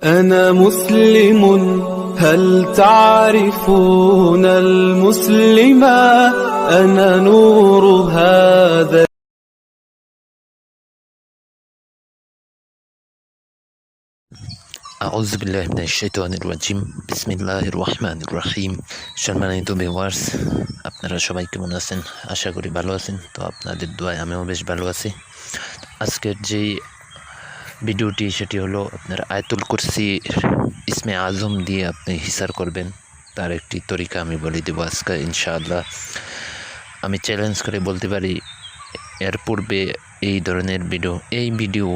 أنا مسلم. هل تعرفون المسلم؟ أنا نور هذا. আউযু বিল্লাহি মিনাশ শাইতানির রাজিম। বিসমিল্লাহির রহমানির রহিম। সম্মানিত ভিউয়ার্স, আপনারা সবাই কেমন আছেন? আশা করি ভালো আছেন। তো আপনাদের দোয়ায় আমিও বেশ ভালো আছি। আজকের যে ভিডিওটি সেটি হলো আপনার আয়াতুল কুরসি ইসমে আজম দিয়ে আপনি হিসার করবেন, তার একটি তরিকা আমি বলে দেবো আজকে ইনশাআল্লাহ। আমি চ্যালেঞ্জ করে বলতে পারি এর পূর্বে এই ধরনের ভিডিও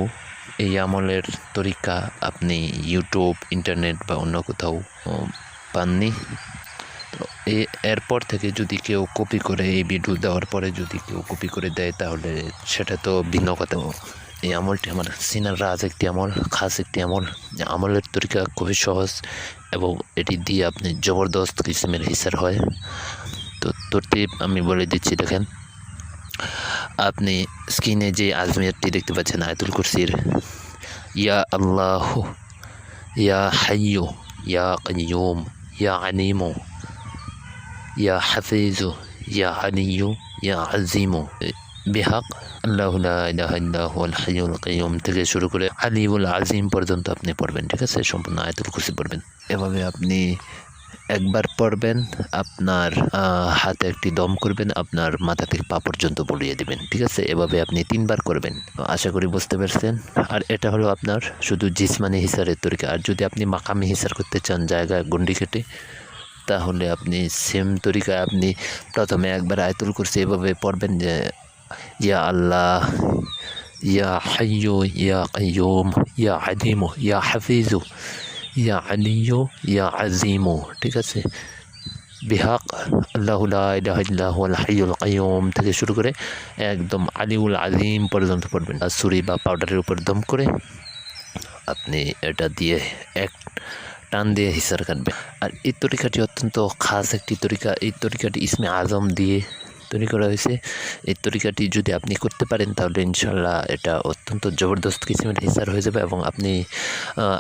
এই আমলের তরিকা আপনি ইউটিউব, ইন্টারনেট বা অন্য কোথাও পাননি। তো এরপর থেকে যদি কেউ কপি করে, এই ভিডিও দেওয়ার পরে যদি কেউ কপি করে দেয় তাহলে সেটা তো ভিন্ন কথা। এই আমলটি আমার সিনার রাজ একটি আমল, খাস একটি আমল। আমলের তরিকা খুবই সহজ এবং এটি দিয়ে আপনি জবরদস্ত কিসিমের হিসার হয়। তো তরতিব আমি বলে দিচ্ছি, দেখেন। আপনি স্ক্রিনে যে আজমিয়ারটি দেখতে পাচ্ছেন আয়াতুল কুরসির, ইয়া আল্লাহ, ইয়া হাইয়ু, ইয়া কাইয়ুম, ইয়া আলিমু, ইয়া হাফিজু, ইয়া আলিয়ু, ইয়া আজিমু, বিহাক আল্লাহু লা ইলাহা ইল্লা হুয়াল হাইয়ুল কাইয়ুম থেকে শুরু করে আলিউল আজিম পর্যন্ত আপনি পড়বেন। ঠিক আছে, সম্পূর্ণ আয়াতুল কুরসি পড়বেন। এভাবে আপনি একবার পড়বেন, আপনার হাতে একটি দম করবেন, আপনার মাথা থেকে পা পর্যন্ত বলিয়ে দেবেন। ঠিক আছে, এভাবে আপনি 3 বার করবেন। আশা করি বুঝতে পারছেন। আর এটা হলো আপনার শুধু জিসমানি হিসারের তরিকা। আর যদি আপনি মাকামি হিসার করতে চান, জায়গায় গন্ডি কেটে, তাহলে আপনি সেম তরিকায় আপনি প্রথমে একবার আয়াতুল কুরসি এভাবে পড়বেন যে ইয়া আল্লাহ, ইয়া হাইয়ু, ইয়া কাইয়ুম, ইয়া আলিমু, ইয়া হাফিজু, ইয়া আলিয়ু, ইয়া আজিমু। ঠিক আছে, বিহাক আল্লাহু লা ইলাহা ইল্লা হুয়াল হাইয়ুল কাইয়ুম থেকে শুরু করে একদম আলিউল আজিম পর্যন্ত পড়বেন। আর ছুরি বা পাউডারের উপর দম করে আপনি এটা দিয়ে এক টান দিয়ে হিসার কাটবেন। আর এই তরিকাটি অত্যন্ত খাস একটি তরিকা। এই তরিকাটি ইসমে আজম দিয়ে তৈরি করা হয়েছে। এই তরিকাটি যদি আপনি করতে পারেন তাহলে ইনশাল্লাহ এটা অত্যন্ত জবরদস্ত কিসিমের হিসার হয়ে যাবে এবং আপনি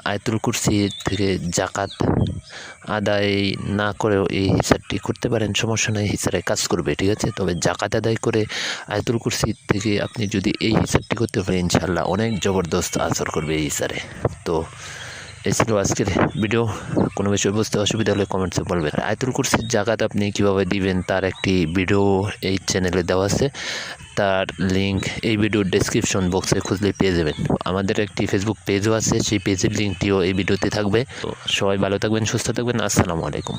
আয়াতুল কুরসি থেকে জাকাত আদায় না করেও এই হিসারটি করতে পারেন, সমস্যা নেই, হিসারে কাজ করবে। ঠিক আছে, তবে জাকাত আদায় করে আয়াতুল কুরসি থেকে আপনি যদি এই হিসারটি করতে পারেন ইনশাল্লাহ অনেক জবরদস্ত আসর করবে এই হিসারে। তো এই ছিল আজকের ভিডিও। কোনো বিষয় বুঝতে অসুবিধা হলে কমেন্টসে বলবেন। আয়াতুল কুরসির জাকাত আপনি কিভাবে দিবেন তার একটি ভিডিও এই চ্যানেলে দেওয়া আছে, তার লিঙ্ক এই ভিডিওর ডেসক্রিপশন বক্সে খুঁজলে পেয়ে যাবেন। আমাদের একটি ফেসবুক পেজও আছে, সেই পেজের লিঙ্কটিও এই ভিডিওতে থাকবে। তো সবাই ভালো থাকবেন, সুস্থ থাকবেন। আসসালামু আলাইকুম।